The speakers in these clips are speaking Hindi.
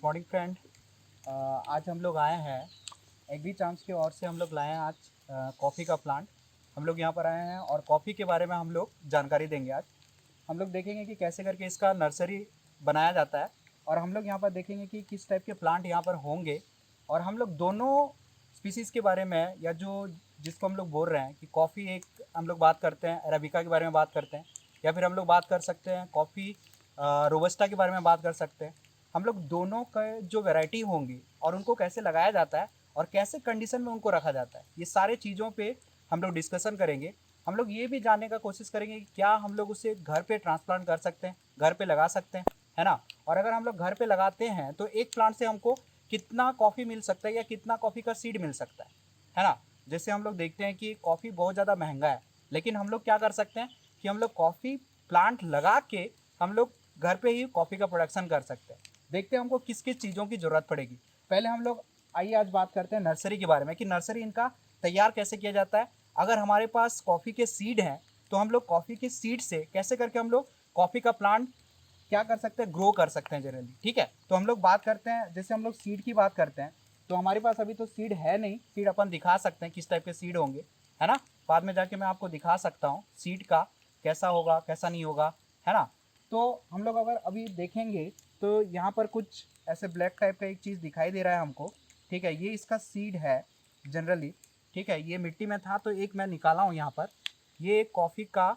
Morning friend. आज हम लोग आए हैं एग्री चांस की ओर से। हम लोग लाए हैं आज कॉफ़ी का प्लांट। हम लोग यहाँ पर आए हैं और कॉफ़ी के बारे में हम लोग जानकारी देंगे। आज हम लोग देखेंगे कि कैसे करके इसका नर्सरी बनाया जाता है, और हम लोग यहाँ पर देखेंगे कि किस टाइप के प्लांट यहाँ पर होंगे। और हम लोग दोनों स्पीसीज़ के बारे में, या जो जिसको हम लोग बोल रहे हैं कि कॉफ़ी, एक हम लोग बात करते हैं अरेबिका के बारे में बात करते हैं, या फिर हम लोग बात कर सकते हैं कॉफ़ी रोबस्टा के बारे में बात कर सकते हैं। हम लोग दोनों का जो वैरायटी होंगी और उनको कैसे लगाया जाता है और कैसे कंडीशन में उनको रखा जाता है, ये सारे चीज़ों पे हम लोग डिस्कशन करेंगे। हम लोग ये भी जानने का कोशिश करेंगे कि क्या हम लोग उसे घर पे ट्रांसप्लांट कर सकते हैं, घर पे लगा सकते हैं, है ना। और अगर हम लोग घर पे लगाते हैं तो एक प्लांट से हमको कितना कॉफ़ी मिल सकता है या कितना कॉफ़ी का सीड मिल सकता है ना। जैसे हम लोग देखते हैं कि कॉफ़ी बहुत ज़्यादा महंगा है, लेकिन हम लोग क्या कर सकते हैं कि हम लोग कॉफ़ी प्लांट लगा के हम लोग घर पे ही कॉफ़ी का प्रोडक्शन कर सकते हैं। देखते हैं हमको किस किस चीज़ों की ज़रूरत पड़ेगी। पहले हम लोग आइए आज बात करते हैं नर्सरी के बारे में कि नर्सरी इनका तैयार कैसे किया जाता है। अगर हमारे पास कॉफ़ी के सीड हैं तो हम लोग कॉफ़ी के सीड से कैसे करके हम लोग कॉफ़ी का प्लांट क्या कर सकते हैं, ग्रो कर सकते हैं जनरली। ठीक है, तो हम लोग बात करते हैं, जैसे हम लोग सीड की बात करते हैं तो हमारे पास अभी तो सीड है नहीं। सीड अपन दिखा सकते हैं किस टाइप के सीड होंगे, है ना। बाद में जाके मैं आपको दिखा सकता हूँ सीड का कैसा होगा कैसा नहीं होगा, है ना। तो हम लोग अगर अभी देखेंगे तो यहाँ पर कुछ ऐसे ब्लैक टाइप का एक चीज़ दिखाई दे रहा है हमको। ठीक है, ये इसका सीड है जनरली। ठीक है, ये मिट्टी में था तो एक मैं निकाला हूँ यहाँ पर। ये एक कॉफ़ी का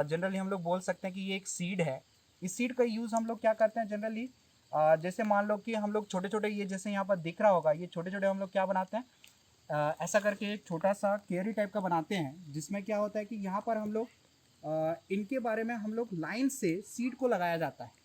जनरली हम लोग बोल सकते हैं कि ये एक सीड है। इस सीड का यूज़ हम लोग क्या करते हैं जनरली, जैसे मान लो कि हम लोग छोटे छोटे, ये जैसे यहाँ पर दिख रहा होगा, ये छोटे छोटे हम लोग क्या बनाते हैं, ऐसा करके एक छोटा सा केरी टाइप का बनाते हैं, जिसमें क्या होता है कि यहाँ पर हम लोग इनके बारे में हम लोग लाइन से सीड को लगाया जाता है।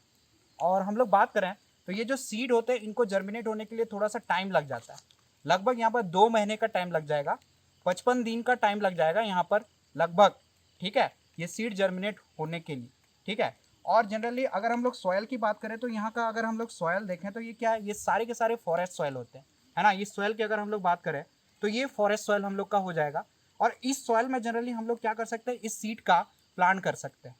और हम लोग बात करें तो ये जो सीड होते हैं इनको जर्मिनेट होने के लिए थोड़ा सा टाइम लग जाता है। लगभग यहाँ पर 2 महीने का टाइम लग जाएगा, 55 दिन का टाइम लग जाएगा यहाँ पर लगभग। ठीक है, ये सीड जर्मिनेट होने के लिए। ठीक है, और जनरली अगर हम लोग सॉयल की बात करें तो यहाँ का अगर हम लोग सॉयल देखें तो ये क्या है, ये सारे के सारे फॉरेस्ट सॉयल होते हैं, है ना। इस सॉयल की अगर हम लोग बात करें तो ये फॉरेस्ट सॉयल हम लोग का हो जाएगा। और इस सॉयल में जनरली हम लोग क्या कर सकते हैं, इस सीड का प्लांट कर सकते हैं।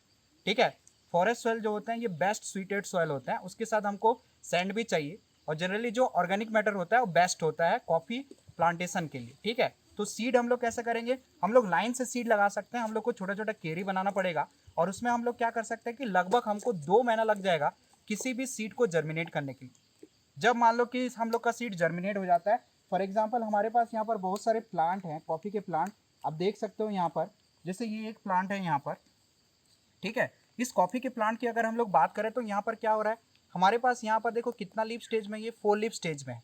ठीक है, फॉरेस्ट सॉयल जो होते हैं ये बेस्ट स्वीटेड सॉयल होते हैं, उसके साथ हमको सैंड भी चाहिए। और जनरली जो ऑर्गेनिक मैटर होता है वो बेस्ट होता है कॉफ़ी प्लांटेशन के लिए। ठीक है, तो सीड हम लोग कैसे करेंगे, हम लोग लाइन से सीड लगा सकते हैं। हम लोग को छोटा छोटा केरी बनाना पड़ेगा और उसमें हम लोग क्या कर सकते हैं कि लगभग हमको 2 महीना लग जाएगा किसी भी सीड को जर्मिनेट करने के लिए। जब मान लो कि हम लोग का सीड जर्मिनेट हो जाता है, फॉर एग्जाम्पल हमारे पास यहाँ पर बहुत सारे प्लांट हैं, कॉफ़ी के प्लांट आप देख सकते हो यहाँ पर। जैसे ये एक प्लांट है यहाँ पर। ठीक है, इस कॉफ़ी के प्लांट की अगर हम लोग बात करें तो यहाँ पर क्या हो रहा है, हमारे पास यहाँ पर देखो कितना लीफ स्टेज में, ये 4 लीफ स्टेज में है।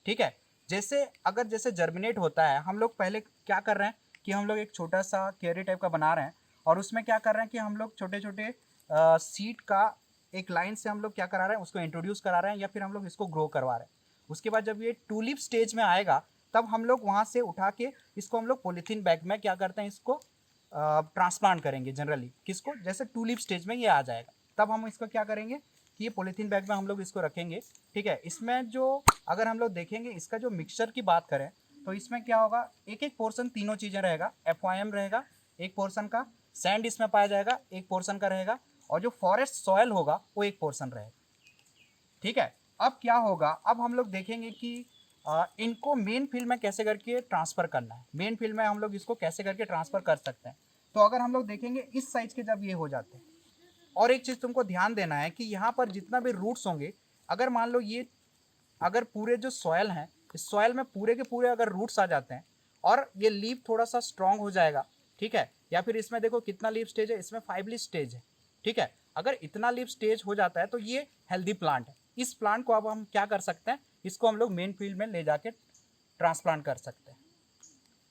ठीक है, जैसे अगर जैसे जर्मिनेट होता है, हम लोग पहले क्या कर रहे हैं कि हम लोग एक छोटा सा कैरी टाइप का बना रहे हैं और उसमें क्या कर रहे हैं कि हम लोग छोटे छोटे सीड का एक लाइन से हम लोग क्या करा रहे हैं, उसको इंट्रोड्यूस करा रहे हैं या फिर हम लोग इसको ग्रो करवा रहे हैं। उसके बाद जब ये 2 लीफ स्टेज में आएगा तब हम लोग वहाँ से उठा के इसको हम लोग पॉलीथीन बैग में क्या करते हैं, इसको ट्रांसप्लांट करेंगे जनरली। किसको, जैसे 2 लीफ स्टेज में ये आ जाएगा तब हम इसको क्या करेंगे कि ये पॉलीथीन बैग में हम लोग इसको रखेंगे। ठीक है, इसमें जो अगर हम लोग देखेंगे इसका जो मिक्सचर की बात करें तो इसमें क्या होगा, एक एक पोर्शन तीनों चीज़ें रहेगा। FYM रहेगा एक पोर्शन का, सैंड इसमें पाया जाएगा एक पोर्शन का रहेगा, और जो फॉरेस्ट सॉयल होगा वो एक पोर्शन रहेगा। ठीक है, अब क्या होगा, अब हम लोग देखेंगे कि इनको मेन फील्ड में कैसे करके ट्रांसफ़र करना है, मेन फील्ड में हम लोग इसको कैसे करके ट्रांसफ़र कर सकते हैं। तो अगर हम लोग देखेंगे इस साइज के जब ये हो जाते हैं, और एक चीज़ तुमको ध्यान देना है कि यहाँ पर जितना भी रूट्स होंगे, अगर मान लो ये, अगर पूरे जो सॉयल हैं इस सॉयल में पूरे के पूरे अगर रूट्स आ जाते हैं और ये लीफ थोड़ा सा स्ट्रांग हो जाएगा। ठीक है, या फिर इसमें देखो कितना लीफ स्टेज है, इसमें 5 लीफ स्टेज है। ठीक है, अगर इतना लीफ स्टेज हो जाता है तो ये हेल्दी प्लांट है। इस प्लांट को अब हम क्या कर सकते हैं, इसको हम लोग मेन फील्ड में ले जाके ट्रांसप्लांट कर सकते हैं।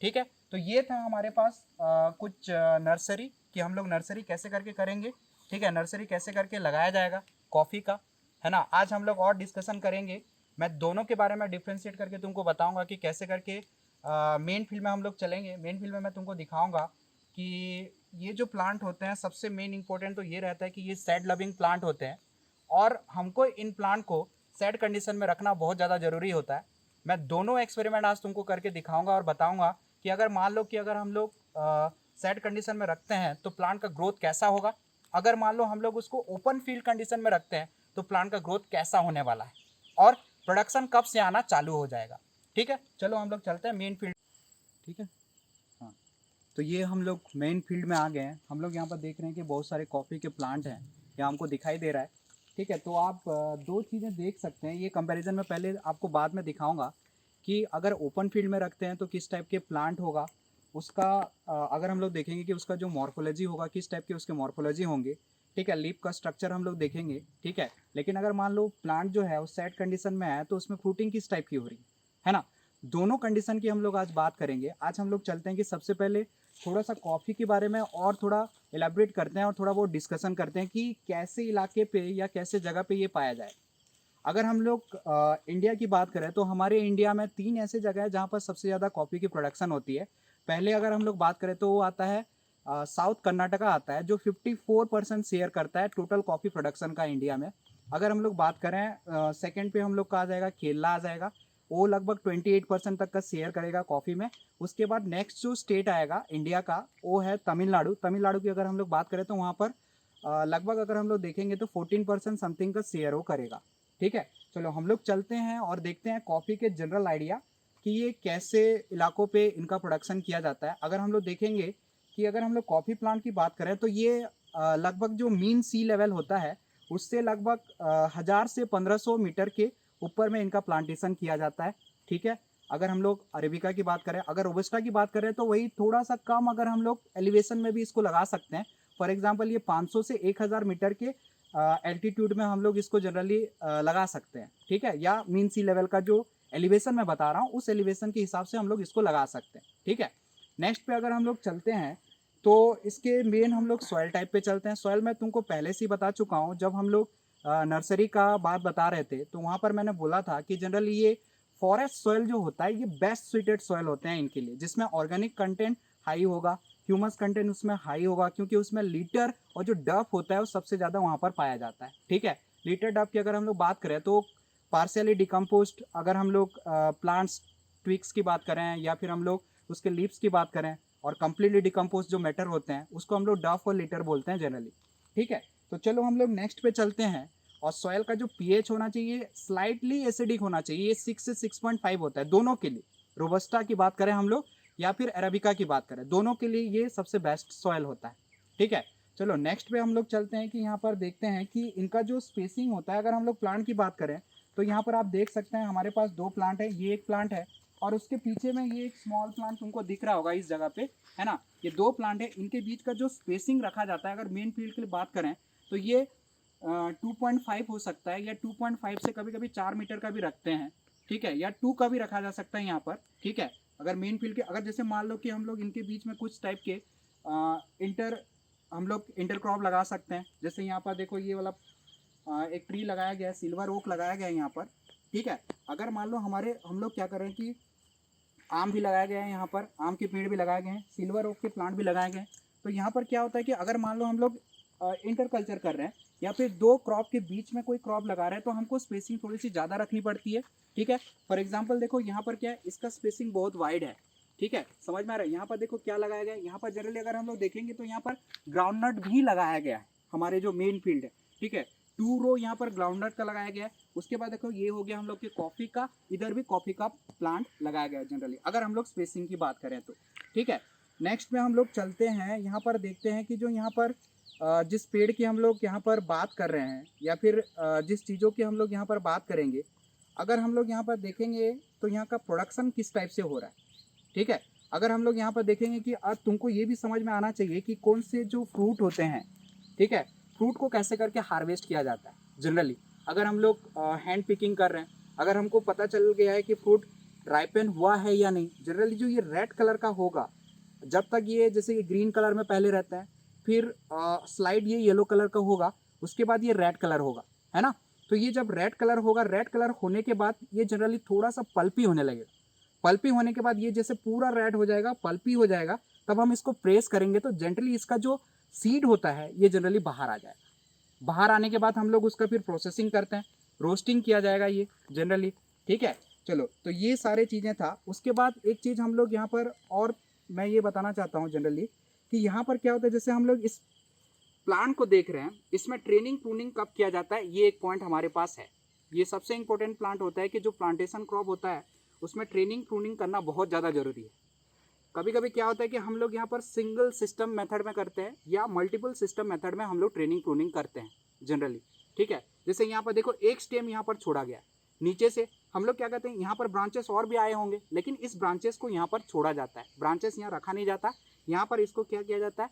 ठीक है, तो ये था हमारे पास कुछ नर्सरी कि हम लोग नर्सरी कैसे करके करेंगे। ठीक है, नर्सरी कैसे करके लगाया जाएगा कॉफ़ी का, है ना। आज हम लोग और डिस्कशन करेंगे, मैं दोनों के बारे में डिफ्रेंशिएट करके तुमको बताऊंगा कि कैसे करके मेन फील्ड में हम लोग चलेंगे। मेन फील्ड में मैं तुमको दिखाऊंगा कि ये जो प्लांट होते हैं सबसे मेन इंपॉर्टेंट तो ये रहता है कि ये सैड लविंग प्लांट होते हैं, और हमको इन प्लांट को सैड कंडीशन में रखना बहुत ज़्यादा ज़रूरी होता है। मैं दोनों एक्सपेरिमेंट आज तुमको करके दिखाऊंगा और बताऊंगा कि अगर मान लो कि अगर हम लोग सेट कंडीशन में रखते हैं तो प्लांट का ग्रोथ कैसा होगा, अगर मान लो हम लोग उसको ओपन फील्ड कंडीशन में रखते हैं तो प्लांट का ग्रोथ कैसा होने वाला है। और प्रोडक्शन कब से आना चालू हो जाएगा। ठीक है, चलो हम लोग चलते हैं मेन फील्ड। ठीक है, हाँ, तो ये हम लोग मेन फील्ड में आ गए हैं। हम लोग यहाँ पर देख रहे हैं कि बहुत सारे कॉफ़ी के प्लांट हैं, यहाँ हमको दिखाई दे रहा है। ठीक है, तो आप दो चीज़ें देख सकते हैं, ये कंपैरिजन में पहले आपको बाद में दिखाऊंगा कि अगर ओपन फील्ड में रखते हैं तो किस टाइप के प्लांट होगा उसका। अगर हम लोग देखेंगे कि उसका जो मॉर्फोलॉजी होगा, किस टाइप के उसके मॉर्फोलॉजी होंगे। ठीक है, लीफ का स्ट्रक्चर हम लोग देखेंगे। ठीक है, लेकिन अगर मान लो प्लांट जो है वो सेट कंडीशन में है तो उसमें फ्रूटिंग किस टाइप की हो रही है ना। दोनों कंडीशन की हम लोग आज बात करेंगे। आज हम लोग चलते हैं कि सबसे पहले थोड़ा सा कॉफ़ी के बारे में और थोड़ा एलाबरेट करते हैं और थोड़ा बहुत डिस्कशन करते हैं कि कैसे इलाके पे या कैसे जगह पे ये पाया जाए। अगर हम लोग इंडिया की बात करें तो हमारे इंडिया में 3 ऐसे जगह है जहाँ पर सबसे ज़्यादा कॉफ़ी की प्रोडक्शन होती है। पहले अगर हम लोग बात करें तो वो आता है साउथ कर्नाटका आता है, जो 54% शेयर करता है टोटल कॉफ़ी प्रोडक्शन का इंडिया में। अगर हम लोग बात करें सेकंड पे हम लोग का आ जाएगा केरला आ जाएगा, वो लगभग 28% तक का शेयर करेगा कॉफ़ी में। उसके बाद नेक्स्ट जो स्टेट आएगा इंडिया का वो है तमिलनाडु। तमिलनाडु की अगर हम लोग बात करें तो वहाँ पर लगभग अगर हम लोग देखेंगे तो 14% समथिंग का शेयर वो करेगा। ठीक है, चलो हम लोग चलते हैं और देखते हैं कॉफ़ी के जनरल आइडिया कि ये कैसे इलाकों पे इनका प्रोडक्शन किया जाता है। अगर हम लोग देखेंगे कि अगर हम लोग कॉफ़ी प्लांट की बात करें तो ये लगभग जो मीन सी लेवल होता है उससे लगभग 1000 से 1500 मीटर के ऊपर में इनका प्लांटेशन किया जाता है। ठीक है, अगर हम लोग अरेबिका की बात करें, अगर रोबस्टा की बात करें तो वही थोड़ा सा कम, अगर हम लोग एलिवेशन में भी इसको लगा सकते हैं। फॉर एग्जांपल ये 500 से 1000 मीटर के एल्टीट्यूड में हम लोग इसको जनरली लगा सकते हैं। ठीक है, या मीन सी लेवल का जो एलिवेशन मैं बता रहा हूँ उस एलिवेशन के हिसाब से हम लोग इसको लगा सकते हैं। ठीक है, नेक्स्ट पे अगर हम लोग चलते हैं तो इसके मेन हम लोग सॉइल टाइप पे चलते हैं। सॉइल मैं तुमको पहले से ही बता चुका हूँ, जब हम लोग नर्सरी का बात बता रहे थे तो वहाँ पर मैंने बोला था कि जनरली ये फॉरेस्ट सॉइल जो होता है ये बेस्ट सुइटेड सॉइल होते हैं इनके लिए, जिसमें ऑर्गेनिक कंटेंट हाई होगा, ह्यूमस कंटेंट उसमें हाई होगा, क्योंकि उसमें लीटर और जो डफ होता है वो सबसे ज़्यादा वहाँ पर पाया जाता है। ठीक है, लीटर डफ की अगर हम लोग बात करें तो पार्शियली डिकम्पोस्ट, अगर हम लोग प्लांट्स ट्विक्स की बात करें या फिर हम लोग उसके लीव्स की बात करें, और कम्प्लीटली डिकम्पोज जो मैटर होते हैं उसको हम लोग डफ और लीटर बोलते हैं जनरली। ठीक है, तो चलो हम लोग नेक्स्ट पे चलते हैं। और सॉइल का जो पीएच होना चाहिए स्लाइटली एसिडिक होना चाहिए, ये 6 से 6.5 होता है दोनों के लिए। रोबस्टा की बात करें हम लोग या फिर अरेबिका की बात करें, दोनों के लिए ये सबसे बेस्ट सॉइल होता है। ठीक है, चलो नेक्स्ट पे हम लोग चलते हैं कि यहाँ पर देखते हैं कि इनका जो स्पेसिंग होता है। अगर हम लोग प्लांट की बात करें तो यहाँ पर आप देख सकते हैं हमारे पास 2 प्लांट है, ये एक प्लांट है और उसके पीछे में ये एक स्मॉल प्लांट तुमको दिख रहा होगा इस जगह पे, है ना। ये 2 प्लांट है, इनके बीच का जो स्पेसिंग रखा जाता है अगर मेन फील्ड के लिए बात करें तो ये 2.5 हो सकता है, या 2.5 से कभी कभी 4 मीटर का भी रखते हैं। ठीक है, या 2 का भी रखा जा सकता है यहाँ पर। ठीक है, अगर मेन फील्ड के, अगर जैसे मान लो कि हम लोग इनके बीच में कुछ टाइप के इंटर हम लोग इंटरक्रॉप लगा सकते हैं। जैसे यहाँ पर देखो ये वाला एक ट्री लगाया गया है, सिल्वर ओक लगाया गया है यहाँ पर। ठीक है, अगर मान लो हम लोग क्या करें कि आम भी लगाया गया है, यहाँ पर आम के पेड़ भी लगाए गए हैं, सिल्वर ओक के प्लांट भी लगाए गए हैं। तो यहाँ पर क्या होता है कि अगर मान लो हम लोग इंटर कल्चर कर रहे हैं या फिर 2 क्रॉप के बीच में कोई क्रॉप लगा रहे हैं तो हमको स्पेसिंग थोड़ी सी ज़्यादा रखनी पड़ती है। ठीक है, फॉर एग्जाम्पल देखो यहाँ पर क्या है, इसका स्पेसिंग बहुत वाइड है। ठीक है, समझ में आ रहा है। यहाँ पर देखो क्या लगाया गया है, यहाँ पर जनरली अगर हम लोग देखेंगे तो यहाँ पर ग्राउंडनट भी लगाया गया है हमारे जो मेन फील्ड है। ठीक है, 2 रो यहाँ पर ग्राउंडनट का लगाया गया है। उसके बाद देखो ये हो गया हम लोग के कॉफ़ी का, इधर भी कॉफ़ी का प्लांट लगाया गया है जनरली, अगर हम लोग स्पेसिंग की बात करें तो। ठीक है, नेक्स्ट में हम लोग चलते हैं, यहाँ पर देखते हैं कि जो यहाँ पर जिस पेड़ की हम लोग यहाँ पर बात कर रहे हैं या फिर जिस चीज़ों की हम लोग यहाँ पर बात करेंगे, अगर हम लोग यहाँ पर देखेंगे तो यहाँ का प्रोडक्शन किस टाइप से हो रहा है। ठीक है, अगर हम लोग यहाँ पर देखेंगे कि अब तुमको ये भी समझ में आना चाहिए कि कौन से जो फ्रूट होते हैं, ठीक है, फ्रूट को कैसे करके हार्वेस्ट किया जाता है जनरली। अगर हम लोग हैंड पिकिंग कर रहे हैं, अगर हमको पता चल गया है कि फ्रूट राइपन हुआ है या नहीं, जनरली जो ये रेड कलर का होगा, जब तक ये जैसे ये ग्रीन कलर में पहले रहता है, फिर स्लाइड ये येलो कलर का होगा, उसके बाद ये रेड कलर होगा, है ना। तो ये जब रेड कलर होगा, रेड कलर होने के बाद ये जनरली थोड़ा सा पल्पी होने लगेगा। पल्पी होने के बाद ये जैसे पूरा रेड हो जाएगा, पल्पी हो जाएगा, तब हम इसको प्रेस करेंगे तो जनरली इसका जो सीड होता है ये जनरली बाहर आ जाएगा। बाहर आने के बाद हम लोग उसका फिर प्रोसेसिंग करते हैं, रोस्टिंग किया जाएगा ये जनरली। ठीक है, चलो तो ये सारे चीज़ें था। उसके बाद एक चीज़ हम लोग यहाँ पर और मैं ये बताना चाहता हूँ जनरली कि यहाँ पर क्या होता है, जैसे हम लोग इस प्लांट को देख रहे हैं, इसमें ट्रेनिंग प्रूनिंग कब किया जाता है, ये एक पॉइंट हमारे पास है। ये सबसे इंपॉर्टेंट प्लांट होता है कि जो प्लांटेशन क्रॉप होता है उसमें ट्रेनिंग प्रूनिंग करना बहुत ज़्यादा ज़रूरी है। कभी कभी क्या होता है कि हम लोग यहाँ पर सिंगल सिस्टम मेथड में करते हैं या मल्टीपल सिस्टम मेथड में हम लोग ट्रेनिंग प्रूनिंग करते हैं जनरली, ठीक है। जैसे यहाँ पर देखो एक स्टेम यहाँ पर छोड़ा गया नीचे से, हम लोग क्या कहते हैं यहाँ पर ब्रांचेस और भी आए होंगे, लेकिन इस ब्रांचेस को यहाँ पर छोड़ा जाता है, ब्रांचेस यहाँ रखा नहीं जाता, यहाँ पर इसको क्या किया जाता है,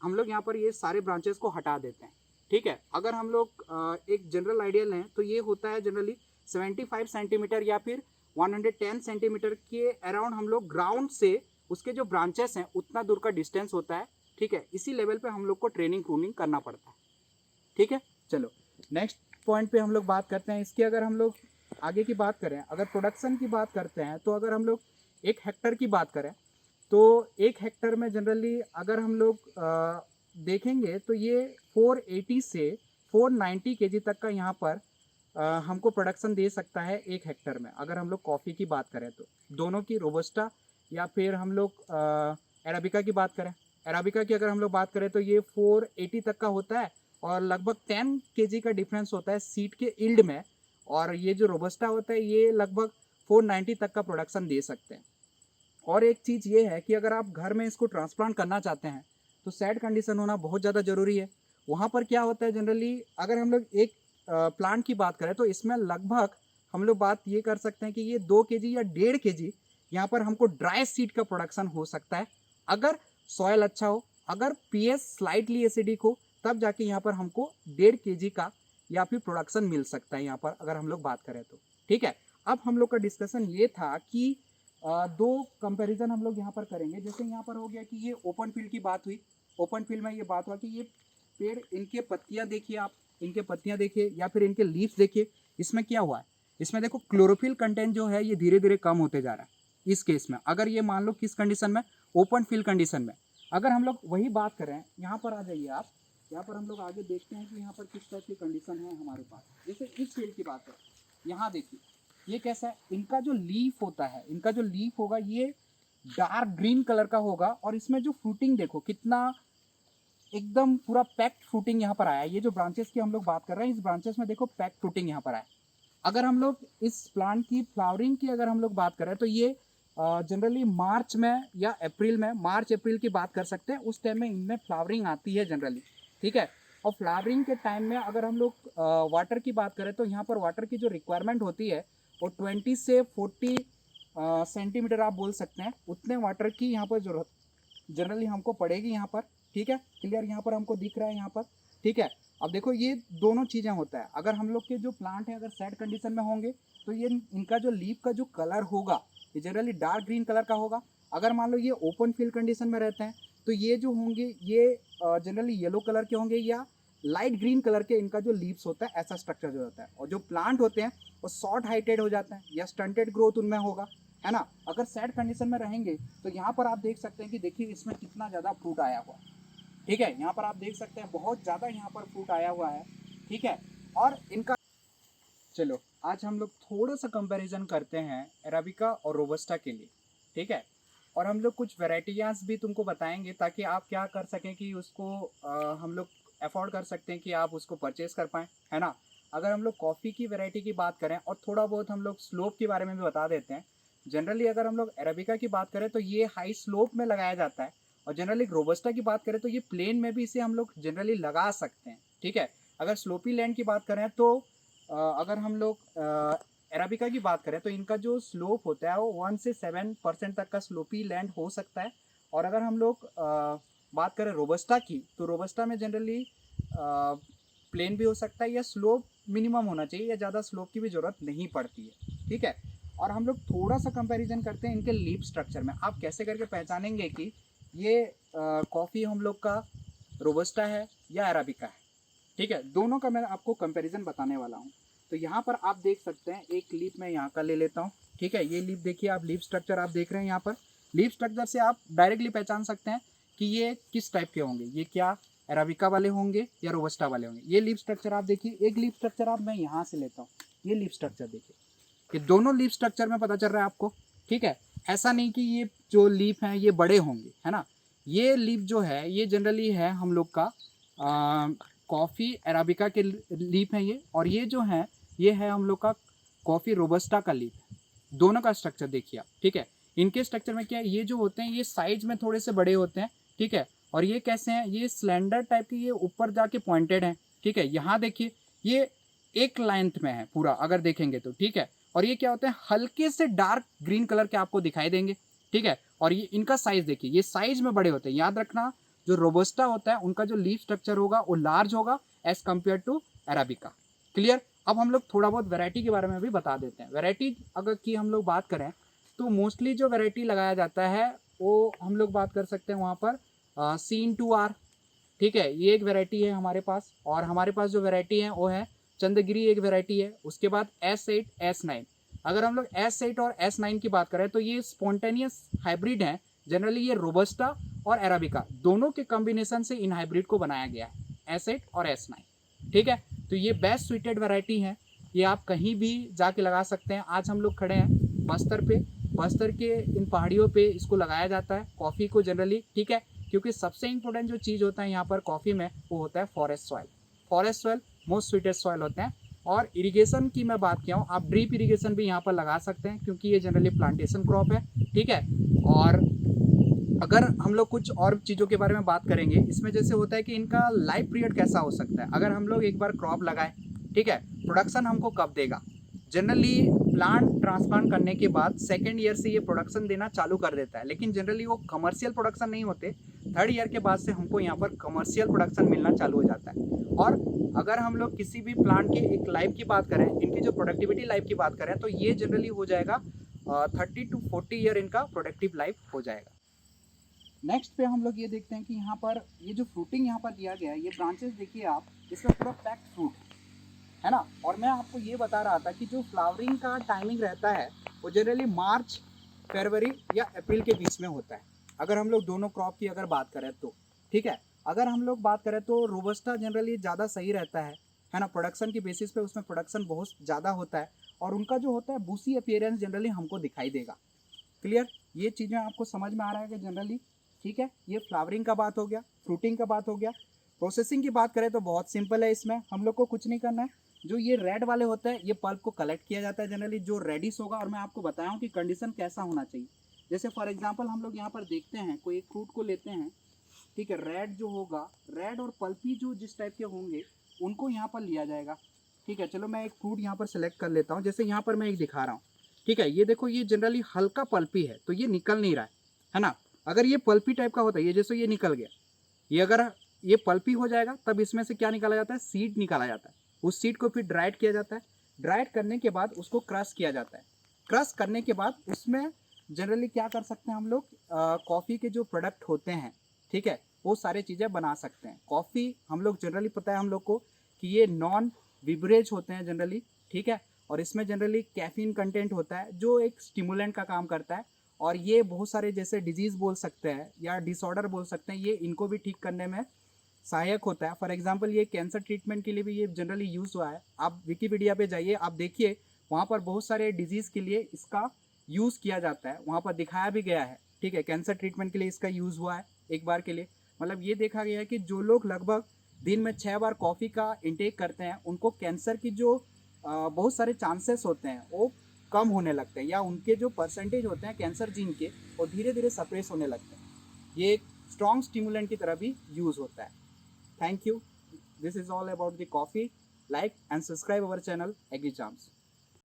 हम लोग यहाँ पर ये सारे ब्रांचेस को हटा देते हैं, ठीक है। अगर हम लोग एक जनरल आइडिया लें तो ये होता है जनरली 75 सेंटीमीटर या फिर 110 सेंटीमीटर के अराउंड हम लोग ग्राउंड से उसके जो ब्रांचेस हैं उतना दूर का डिस्टेंस होता है, ठीक है। इसी लेवल पे हम लोग को ट्रेनिंग प्रूनिंग करना पड़ता है, ठीक है। चलो नेक्स्ट पॉइंट पे हम लोग बात करते हैं इसकी। अगर हम लोग आगे की बात करें, अगर प्रोडक्शन की बात करते हैं, तो अगर हम लोग 1 हेक्टर की बात करें तो 1 हेक्टर में जनरली अगर हम लोग देखेंगे तो ये 480 से 490 केजी तक का यहाँ पर हमको प्रोडक्शन दे सकता है 1 हेक्टर में। अगर हम लोग कॉफ़ी की बात करें तो दोनों की, रोबस्टा या फिर हम लोग अराबिका की बात करें, अराबिका की अगर हम लोग बात करें तो ये 480 तक का होता है और लगभग 10 केजी का डिफरेंस होता है सीड के इल्ड में, और ये जो रोबस्टा होता है ये लगभग 490 तक का प्रोडक्शन दे सकते हैं। और एक चीज़ ये है कि अगर आप घर में इसको ट्रांसप्लांट करना चाहते हैं तो सैड कंडीशन होना बहुत ज़्यादा ज़रूरी है। वहाँ पर क्या होता है जनरली, अगर हम लोग एक प्लांट की बात करें तो इसमें लगभग हम लोग बात ये कर सकते हैं कि ये 2 केजी या 1.5 केजी यहाँ पर हमको ड्राई सीड का प्रोडक्शन हो सकता है। अगर सॉयल अच्छा हो, अगर पीएच स्लाइटली एसिडिक हो, तब जाके यहाँ पर हमको 1.5 केजी का या फिर प्रोडक्शन मिल सकता है यहाँ पर, अगर हम लोग बात करें तो, ठीक है। अब हम लोग का डिस्कशन ये था कि 2 कंपैरिजन हम लोग यहाँ पर करेंगे। जैसे यहाँ पर हो गया कि ये ओपन फील्ड की बात हुई, ओपन फील्ड में ये बात हुआ कि ये पेड़, इनके पत्तियाँ देखिए आप, इनके पत्तियाँ देखिए या फिर इनके लीव्स देखिए, इसमें क्या हुआ है, इसमें देखो क्लोरोफिल कंटेंट जो है ये धीरे धीरे कम होते जा रहा है। इस केस में अगर ये मान लो किस कंडीशन में, ओपन फील्ड कंडीशन में, अगर हम लोग वही बात करें, यहाँ पर आ जाइए आप, यहाँ पर हम लोग आगे देखते हैं कि यहाँ पर किस टाइप की कंडीशन है हमारे पास। जैसे इस फील्ड की बात है, यहाँ देखिए ये कैसा है, इनका जो लीफ होता है, इनका जो लीफ होगा ये डार्क ग्रीन कलर का होगा, और इसमें जो फ्रूटिंग देखो कितना एकदम पूरा पैक्ड फ्रूटिंग यहाँ पर आया है। ये जो ब्रांचेस की हम लोग बात कर रहे हैं, इस ब्रांचेस में देखो पैक्ड फ्रूटिंग यहाँ पर आया है। अगर हम लोग इस प्लांट की फ्लावरिंग की अगर हम लोग बात करें तो ये जनरली मार्च में या अप्रैल में, मार्च अप्रैल की बात कर सकते हैं, उस टाइम में इनमें फ्लावरिंग आती है जनरली, ठीक है। और फ्लावरिंग के टाइम में अगर हम लोग वाटर की बात करें तो यहाँ पर वाटर की जो रिक्वायरमेंट होती है वो 20 से 40 सेंटीमीटर आप बोल सकते हैं, उतने वाटर की यहाँ पर जरूरत जनरली हमको पड़ेगी यहाँ पर, ठीक है। क्लियर यहाँ पर हमको दिख रहा है यहाँ पर, ठीक है। अब देखो ये दोनों चीज़ें होता है, अगर हम लोग के जो प्लांट है अगर सैड कंडीशन में होंगे तो ये इनका जो लीफ का जो कलर होगा ये जनरली डार्क ग्रीन कलर का होगा। अगर मान लो ये ओपन फील्ड कंडीशन में रहते हैं तो ये जो होंगे ये जनरली येलो कलर के होंगे या लाइट ग्रीन कलर के, इनका जो लीव्स होता है ऐसा स्ट्रक्चर जो होता है। और जो प्लांट होते हैं वो शॉर्ट हाइटेड हो जाते हैं या स्टंटेड ग्रोथ उनमें होगा, है ना। अगर सैड कंडीशन में रहेंगे तो यहाँ पर आप देख सकते हैं कि देखिए इसमें कितना ज़्यादा फ्रूट आया हुआ, ठीक है। यहाँ पर आप देख सकते हैं बहुत ज़्यादा यहाँ पर फ्रूट आया हुआ है, ठीक है। और इनका चलो आज हम लोग थोड़ा सा कंपैरिजन करते हैं अराबिका और रोबस्टा के लिए, ठीक है। और हम लोग कुछ वेराइटियाँ भी तुमको बताएंगे ताकि आप क्या कर सकें कि उसको हम लोग अफोर्ड कर सकते हैं कि आप उसको परचेज कर पाएँ, है ना। अगर हम लोग कॉफ़ी की वैरायटी की बात करें और थोड़ा बहुत हम लोग स्लोप के बारे में भी बता देते हैं। जनरली अगर हम लोग अरेबिका की बात करें तो ये हाई स्लोप में लगाया जाता है, और जनरली रोबस्टा की बात करें तो ये प्लेन में भी इसे हम लोग जनरली लगा सकते हैं, ठीक है। अगर स्लोपी लैंड की बात करें तो अगर हम लोग अरेबिका की बात करें तो इनका जो स्लोप होता है वो 1 से 7% तक का स्लोपी लैंड हो सकता है। और अगर हम लोग बात करें रोबस्टा की तो रोबस्टा में जनरली प्लेन भी हो सकता है या स्लोप मिनिमम होना चाहिए या ज़्यादा स्लोप की भी ज़रूरत नहीं पड़ती है, ठीक है। और हम लोग थोड़ा सा कंपैरिजन करते हैं इनके लीफ स्ट्रक्चर में। आप कैसे करके पहचानेंगे कि ये कॉफ़ी हम लोग का रोबस्टा है या अराबिका है, ठीक है। दोनों का मैं आपको कंपैरिजन बताने वाला हूँ। तो यहाँ पर आप देख सकते हैं एक लीफ मैं यहाँ का ले लेता हूँ, ठीक है। ये लीफ देखिए आप, लीफ स्ट्रक्चर आप देख रहे हैं यहाँ पर। लीफ स्ट्रक्चर से आप डायरेक्टली पहचान सकते हैं कि ये किस टाइप के होंगे, ये क्या अराबिका वाले होंगे या रोबस्टा वाले होंगे। ये लीफ स्ट्रक्चर आप देखिए, एक लीफ स्ट्रक्चर आप मैं यहाँ से लेता हूँ, ये लीफ स्ट्रक्चर देखिए, कि दोनों लीफ स्ट्रक्चर में पता चल रहा है आपको, ठीक है। ऐसा नहीं कि ये जो लीफ हैं ये बड़े होंगे, है ना। ये लीफ जो है ये जनरली है हम लोग का कॉफ़ी अराबिका के लीफ हैं ये, और ये जो हैं ये है हम लोग का कॉफ़ी रोबस्टा का लीफ, दोनों का स्ट्रक्चर देखिए आप, ठीक है। इनके स्ट्रक्चर में क्या है, ये जो होते हैं ये साइज में थोड़े से बड़े होते हैं, ठीक है। और ये कैसे हैं, ये स्लेंडर टाइप के, ये ऊपर जाके पॉइंटेड हैं, ठीक है। यहाँ देखिए ये एक लेंथ में है पूरा अगर देखेंगे तो, ठीक है। और ये क्या होते हैं, हल्के से डार्क ग्रीन कलर के आपको दिखाई देंगे, ठीक है। और ये इनका साइज देखिए, ये साइज में बड़े होते हैं। याद रखना जो रोबस्टा होता है उनका जो लीफ स्ट्रक्चर होगा वो लार्ज होगा as compare to arabica. Clear. अब हम लोग थोड़ा बहुत वैरायटी के बारे में भी बता देते हैं। वैरायटी अगर की हम लोग बात करें तो मोस्टली जो वैरायटी लगाया जाता है वो हम लोग बात कर सकते हैं वहाँ पर C/R, ठीक है। ये एक वैरायटी है हमारे पास। और हमारे पास जो वैरायटी है वो है चंद्रगिरी, एक वैरायटी है। उसके बाद S8 S9। अगर हम लोग S8 और S9 की बात करें तो ये स्पॉन्टेनियस हाइब्रिड हैं। जनरली ये रोबस्टा और अरेबिका दोनों के कॉम्बिनेशन से इन हाइब्रिड को बनाया गया है, S8 और S9, ठीक है। तो ये बेस्ट स्वीटेड वैरायटी है, ये आप कहीं भी जाके लगा सकते हैं। आज हम लोग खड़े हैं बस्तर पे, बस्तर के इन पहाड़ियों पे इसको लगाया जाता है कॉफ़ी को जनरली, ठीक है। क्योंकि सबसे इंपॉर्टेंट जो चीज़ होता है यहाँ पर कॉफ़ी में वो होता है forest soil. Forest soil most sweetest soil होते हैं। और इरिगेशन की मैं बात किया हूँ, आप ड्रिप इरिगेशन भी यहाँ पर लगा सकते हैं क्योंकि ये जनरली प्लांटेशन क्रॉप है, ठीक है। और अगर हम लोग कुछ और चीज़ों के बारे में बात करेंगे, इसमें जैसे होता है कि इनका लाइफ पीरियड कैसा हो सकता है। अगर हम लोग एक बार क्रॉप लगाए, ठीक है, प्रोडक्शन हमको कब देगा। जनरली प्लांट ट्रांसप्लांट करने के बाद सेकेंड ईयर से ये प्रोडक्शन देना चालू कर देता है, लेकिन जनरली वो कमर्शियल प्रोडक्शन नहीं होते। थर्ड ईयर के बाद से हमको यहाँ पर कमर्शियल प्रोडक्शन मिलना चालू हो जाता है। और अगर हम लोग किसी भी प्लांट की एक लाइफ की बात करें, इनकी जो प्रोडक्टिविटी लाइफ की बात करें, तो ये जनरली हो जाएगा 30 to 40 ईयर इनका प्रोडक्टिव लाइफ हो जाएगा। नेक्स्ट पे हम लोग ये देखते हैं कि यहाँ पर ये जो फ्रूटिंग यहाँ पर दिया गया है, ये ब्रांचेस देखिए आप, इसमें पूरा पैक्ड फ्रूट है ना। और मैं आपको ये बता रहा था कि जो फ्लावरिंग का टाइमिंग रहता है वो जनरली मार्च, फरवरी या अप्रैल के बीच में होता है, अगर हम लोग दोनों क्रॉप की अगर बात करें तो, ठीक है। अगर हम लोग बात करें तो रोबस्टा जनरली ज़्यादा सही रहता है ना। प्रोडक्शन की बेसिस पे उसमें प्रोडक्शन बहुत ज़्यादा होता है और उनका जो होता है बूसी अपीयरेंस जनरली हमको दिखाई देगा। क्लियर। ये चीज़ें आपको समझ में आ रहा है कि जनरली, ठीक है। ये फ्लावरिंग का बात हो गया, फ्रूटिंग का बात हो गया। प्रोसेसिंग की बात करें तो बहुत सिंपल है, इसमें हम लोग को कुछ नहीं करना है। जो ये रेड वाले होते हैं ये पल्प को कलेक्ट किया जाता है जनरली, जो रेडिश होगा। और मैं आपको बताया हूँ कि कंडीशन कैसा होना चाहिए। जैसे फॉर एग्जांपल हम लोग यहाँ पर देखते हैं, कोई एक फ्रूट को लेते हैं, ठीक है। रेड जो होगा, रेड और पल्पी जो जिस टाइप के होंगे उनको यहाँ पर लिया जाएगा, ठीक है। चलो मैं एक फ्रूट यहाँ पर सेलेक्ट कर लेता हूँ। जैसे यहाँ पर मैं एक दिखा रहा हूँ, ठीक है। ये देखो, ये जनरली हल्का पल्पी है तो ये निकल नहीं रहा है ना। अगर ये पल्पी टाइप का होता है, ये जैसे ये निकल गया, ये अगर ये पल्पी हो जाएगा तब इसमें से क्या निकाला जाता है, सीड निकाला जाता है। उस सीड को फिर ड्राइड किया जाता है। ड्राइड करने के बाद उसको क्रश किया जाता है। क्रश करने के बाद उसमें जनरली क्या कर सकते हैं हम लोग, कॉफ़ी के जो प्रोडक्ट होते हैं, ठीक है, वो सारी चीज़ें बना सकते हैं। कॉफ़ी हम लोग जनरली पता है हम लोग को कि ये नॉन बिवरेज होते हैं जनरली, ठीक है। और इसमें जनरली कैफीन कंटेंट होता है जो एक स्टिमुलेंट का काम करता है। और ये बहुत सारे जैसे डिजीज़ बोल सकते हैं या डिसऑर्डर बोल सकते हैं, ये इनको भी ठीक करने में सहायक होता है। फॉर एग्जांपल ये कैंसर ट्रीटमेंट के लिए भी ये जनरली यूज़ हुआ है। आप विकिपीडिया पे जाइए, आप देखिए वहाँ पर बहुत सारे डिजीज़ के लिए इसका यूज़ किया जाता है, वहाँ पर दिखाया भी गया है, ठीक है। कैंसर ट्रीटमेंट के लिए इसका यूज़ हुआ है एक बार के लिए। मतलब ये देखा गया है कि जो लोग लगभग दिन में 6 बार कॉफ़ी का इंटेक करते हैं उनको कैंसर की जो बहुत सारे चांसेस होते हैं वो कम होने लगते हैं, या उनके जो परसेंटेज होते हैं कैंसर जीन के वो धीरे धीरे सप्रेस होने लगते हैं। ये एक स्ट्रॉन्ग स्टिमुलेंट की तरह भी यूज़ होता है। Thank you. This is all about the coffee. Like and subscribe our channel, AgriCharms.